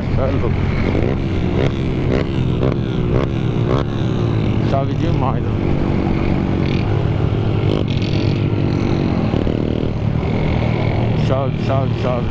parceiro. É louco. Chave demais, ó. Chave, chave, chave.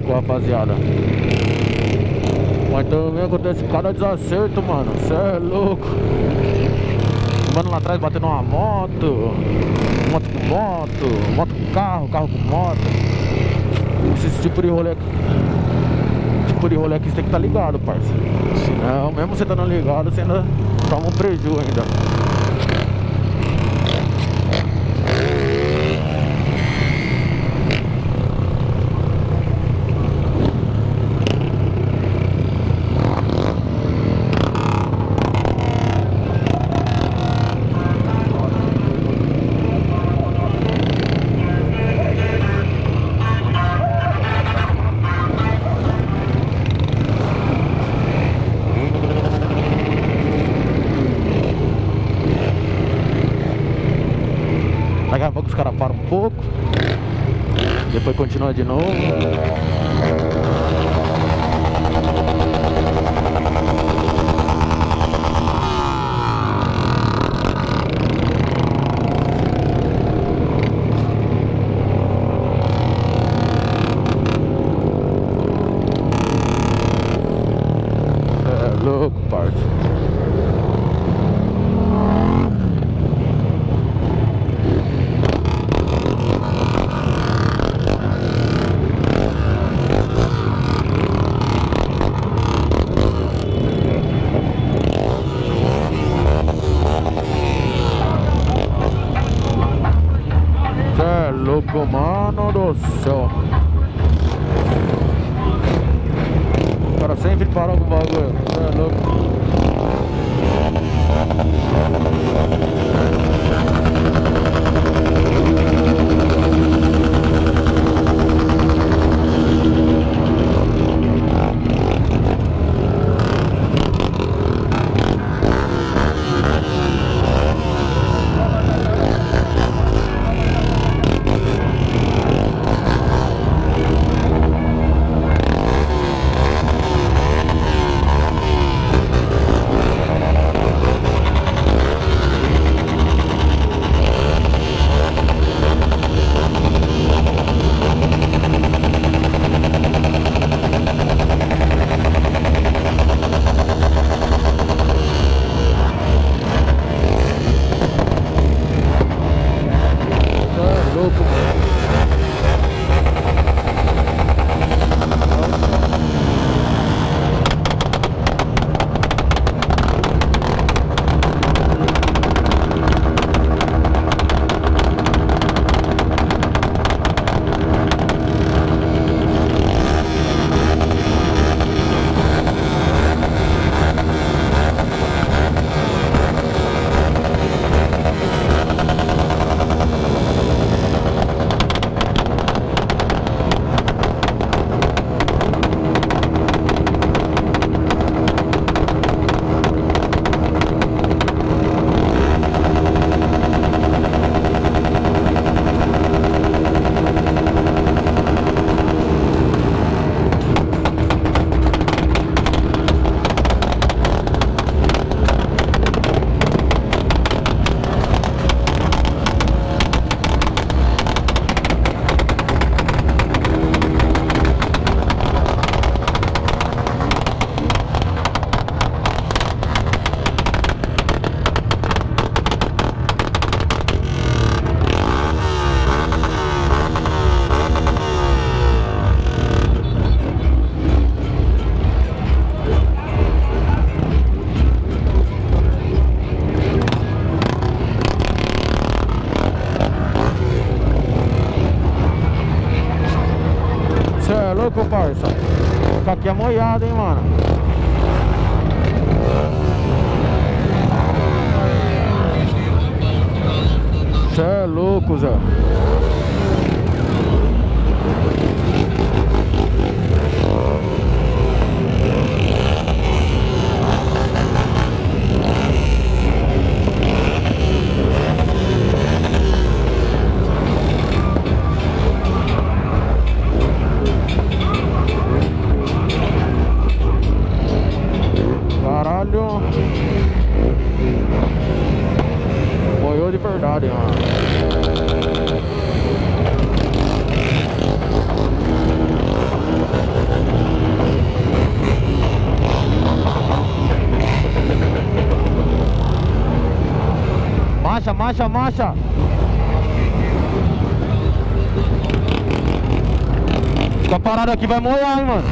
Rapaziada, mas também acontece cada desacerto, mano. Cê é louco. Mano, lá atrás batendo uma moto, moto com moto, moto com carro, carro com moto. Esse tipo de rolê aqui, você tem que estar ligado, parceiro. Senão, mesmo você estando ligado, você ainda toma um prejuízo ainda. Daqui a pouco os caras param um pouco, depois continua de novo. É louco, parceiro. Louco, mano do céu. O cara sempre para com o bagulho. É louco. louco, parça. Fica aqui é moiado, hein, mano. Cê é louco, Zé. Caralho. Moiou de verdade, mano. Marcha, marcha, marcha. Fica parado aqui, vai molhar, hein, mano.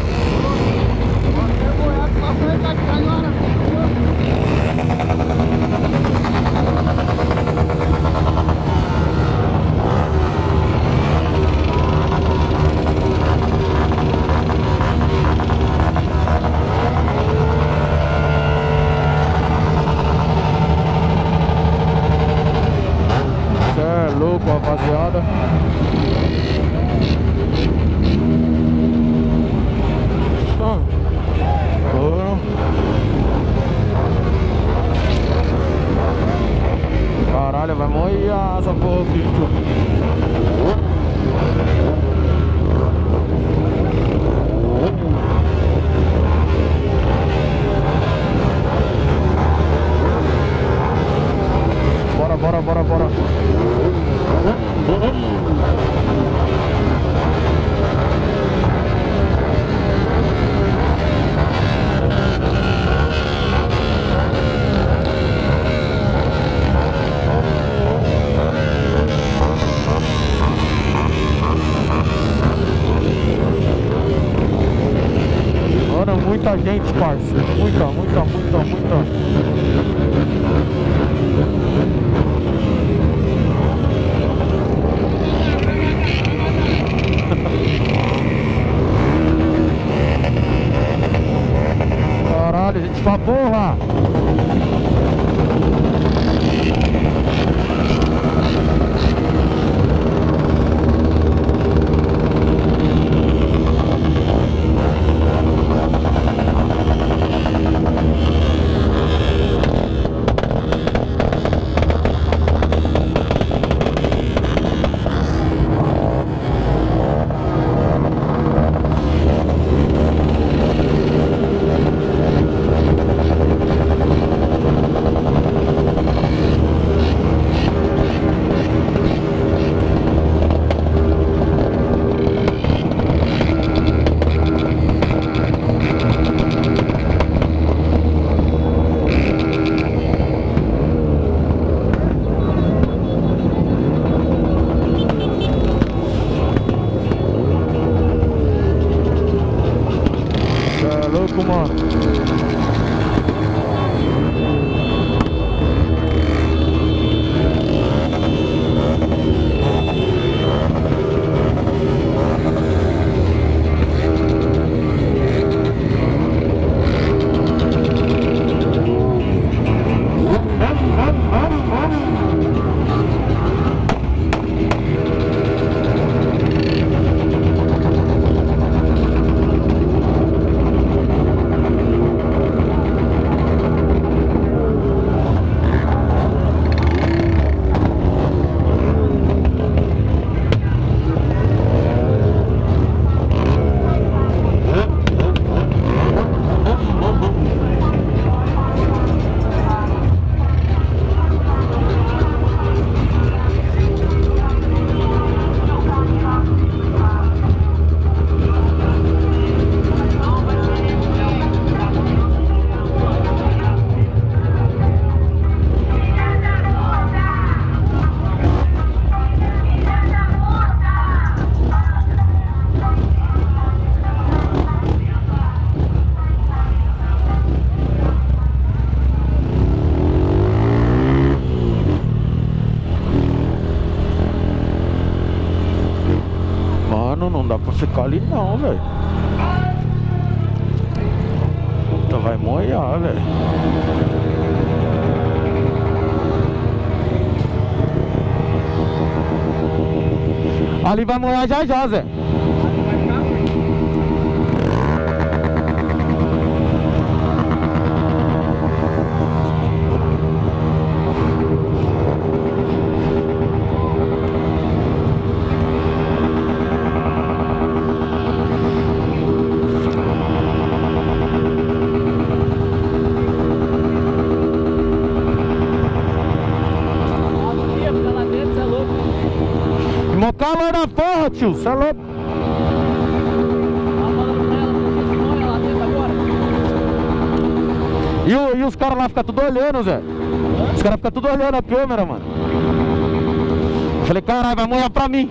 Cê é louco, rapaziada. Caralho, vai molhar essa porra aqui, tio. Bora, bora, bora, bora. Mano, muita gente, parceiro. Muita, muita, muita, muita. Caralho, gente pra porra. pra ficar ali não, velho. Então vai molhar, velho. Ali vai molhar já já, Zé. Mó calor na porra, tio, cê é louco. E os caras lá ficam tudo olhando, Zé. Os caras ficam tudo olhando a câmera, mano. Eu falei, caralho, vai molhar pra mim.